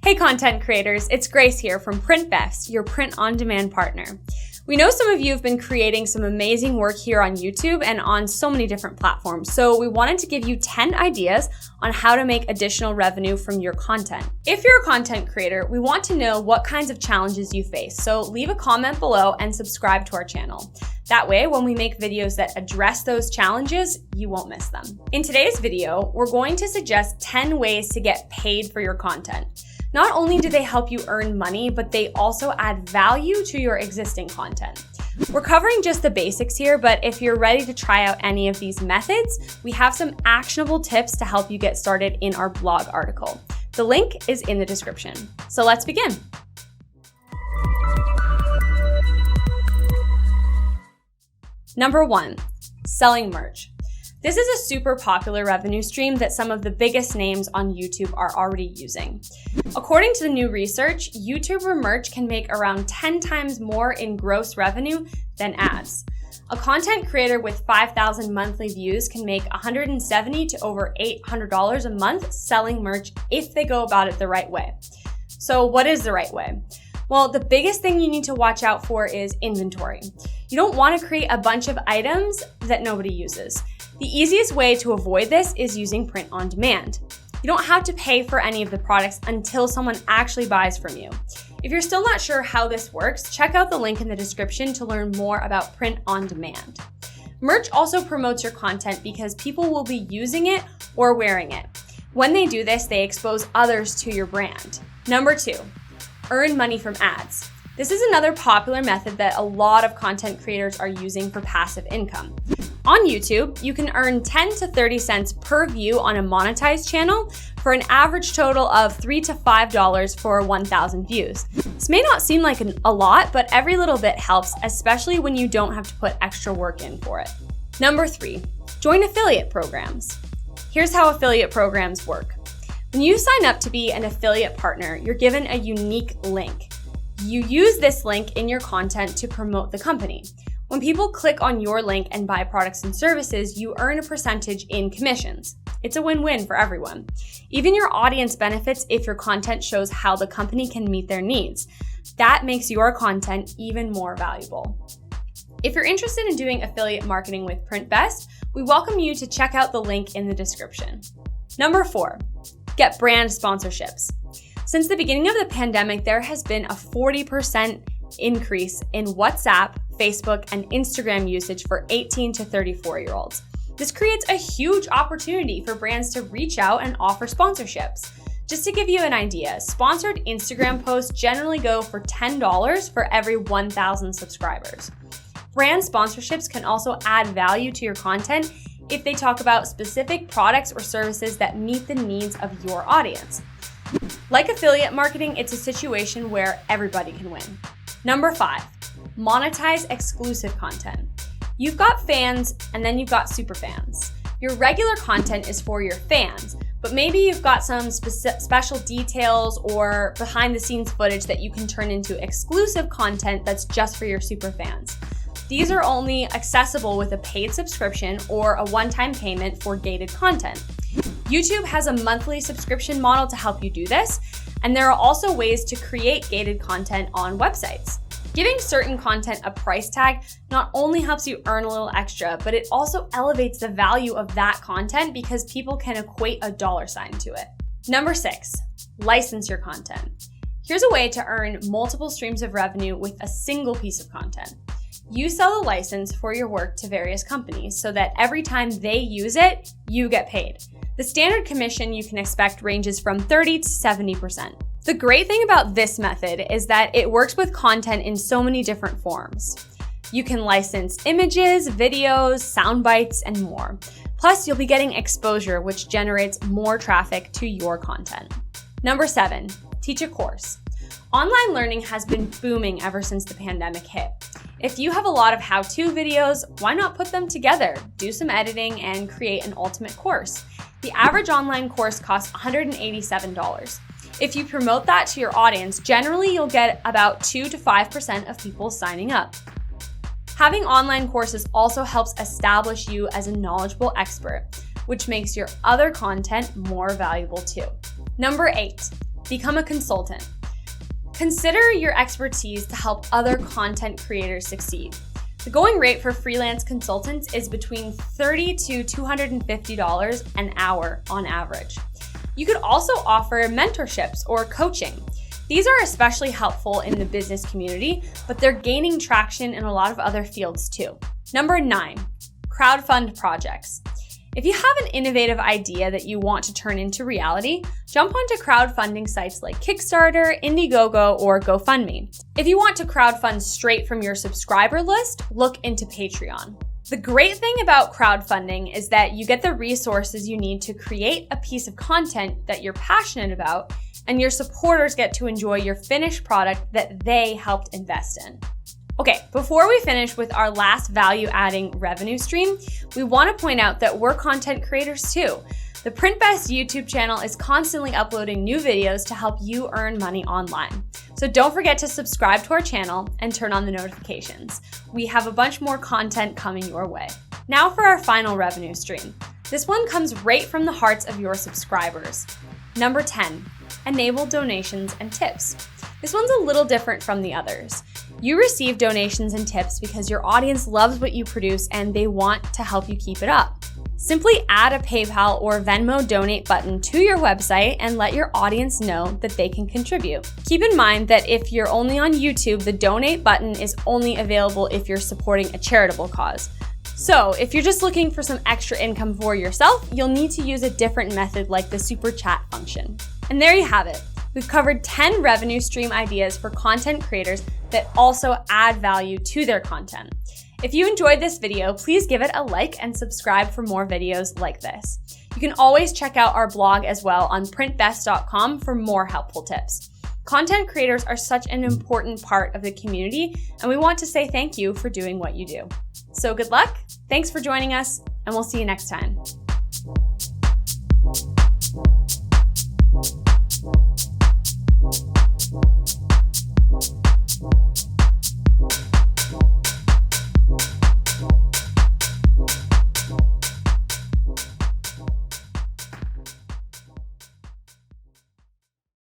Hey content creators, it's Grace here from Printbest, your print-on-demand partner. We know some of you have been creating some amazing work here on YouTube and on so many different platforms, so we wanted to give you 10 ideas on how to make additional revenue from your content. If you're a content creator, we want to know what kinds of challenges you face, so leave a comment below and subscribe to our channel. That way, when we make videos that address those challenges, you won't miss them. In today's video, we're going to suggest 10 ways to get paid for your content. Not only do they help you earn money, but they also add value to your existing content. We're covering just the basics here, but if you're ready to try out any of these methods, we have some actionable tips to help you get started in our blog article. The link is in the description. So let's begin. Number 1, selling merch. This is a super popular revenue stream that some of the biggest names on YouTube are already using. According to the new research, YouTuber merch can make around 10 times more in gross revenue than ads. A content creator with 5,000 monthly views can make $170 to over $800 a month selling merch if they go about it the right way. So what is the right way? Well, the biggest thing you need to watch out for is inventory. You don't want to create a bunch of items that nobody uses. The easiest way to avoid this is using print on demand. You don't have to pay for any of the products until someone actually buys from you. If you're still not sure how this works, check out the link in the description to learn more about print on demand. Merch also promotes your content because people will be using it or wearing it. When they do this, they expose others to your brand. Number 2, earn money from ads. This is another popular method that a lot of content creators are using for passive income. On YouTube, you can earn 10 to 30 cents per view on a Monetize channel for an average total of $3 to $5 for 1,000 views. This may not seem like a lot, but every little bit helps, especially when you don't have to put extra work in for it. Number 3, join affiliate programs. Here's how affiliate programs work. When you sign up to be an affiliate partner, you're given a unique link. You use this link in your content to promote the company. When people click on your link and buy products and services, you earn a percentage in commissions. It's a win-win for everyone. Even your audience benefits if your content shows how the company can meet their needs. That makes your content even more valuable. If you're interested in doing affiliate marketing with Printbest, we welcome you to check out the link in the description. Number 4, get brand sponsorships. Since the beginning of the pandemic, there has been a 40% increase in WhatsApp, Facebook, and Instagram usage for 18 to 34-year-olds. This creates a huge opportunity for brands to reach out and offer sponsorships. Just to give you an idea, sponsored Instagram posts generally go for $10 for every 1,000 subscribers. Brand sponsorships can also add value to your content if they talk about specific products or services that meet the needs of your audience. Like affiliate marketing, it's a situation where everybody can win. Number 5, monetize exclusive content. You've got fans and then you've got super fans. Your regular content is for your fans, but maybe you've got some special details or behind the scenes footage that you can turn into exclusive content that's just for your super fans. These are only accessible with a paid subscription or a one-time payment for gated content. YouTube has a monthly subscription model to help you do this, and there are also ways to create gated content on websites. Giving certain content a price tag not only helps you earn a little extra, but it also elevates the value of that content because people can equate a dollar sign to it. Number 6, license your content. Here's a way to earn multiple streams of revenue with a single piece of content. You sell a license for your work to various companies so that every time they use it, you get paid. The standard commission you can expect ranges from 30 to 70%. The great thing about this method is that it works with content in so many different forms. You can license images, videos, sound bites, and more. Plus, you'll be getting exposure, which generates more traffic to your content. Number 7, teach a course. Online learning has been booming ever since the pandemic hit. If you have a lot of how-to videos, why not put them together, do some editing, and create an ultimate course? The average online course costs $187. If you promote that to your audience, generally you'll get about 2 to 5% of people signing up. Having online courses also helps establish you as a knowledgeable expert, which makes your other content more valuable too. Number 8, become a consultant. Consider your expertise to help other content creators succeed. The going rate for freelance consultants is between $30 to $250 an hour on average. You could also offer mentorships or coaching. These are especially helpful in the business community, but they're gaining traction in a lot of other fields too. Number 9, crowdfund projects. If you have an innovative idea that you want to turn into reality, jump onto crowdfunding sites like Kickstarter, Indiegogo, or GoFundMe. If you want to crowdfund straight from your subscriber list, look into Patreon. The great thing about crowdfunding is that you get the resources you need to create a piece of content that you're passionate about, and your supporters get to enjoy your finished product that they helped invest in. Okay, before we finish with our last value-adding revenue stream, we want to point out that we're content creators too. The Printbest YouTube channel is constantly uploading new videos to help you earn money online. So don't forget to subscribe to our channel and turn on the notifications. We have a bunch more content coming your way. Now for our final revenue stream. This one comes right from the hearts of your subscribers. Number 10, enable donations and tips. This one's a little different from the others. You receive donations and tips because your audience loves what you produce and they want to help you keep it up. Simply add a PayPal or Venmo donate button to your website and let your audience know that they can contribute. Keep in mind that if you're only on YouTube, the donate button is only available if you're supporting a charitable cause. So if you're just looking for some extra income for yourself, you'll need to use a different method like the super chat function. And there you have it. We've covered 10 revenue stream ideas for content creators that also add value to their content. If you enjoyed this video, please give it a like and subscribe for more videos like this. You can always check out our blog as well on printbest.com for more helpful tips. Content creators are such an important part of the community, and we want to say thank you for doing what you do. So good luck, thanks for joining us, and we'll see you next time.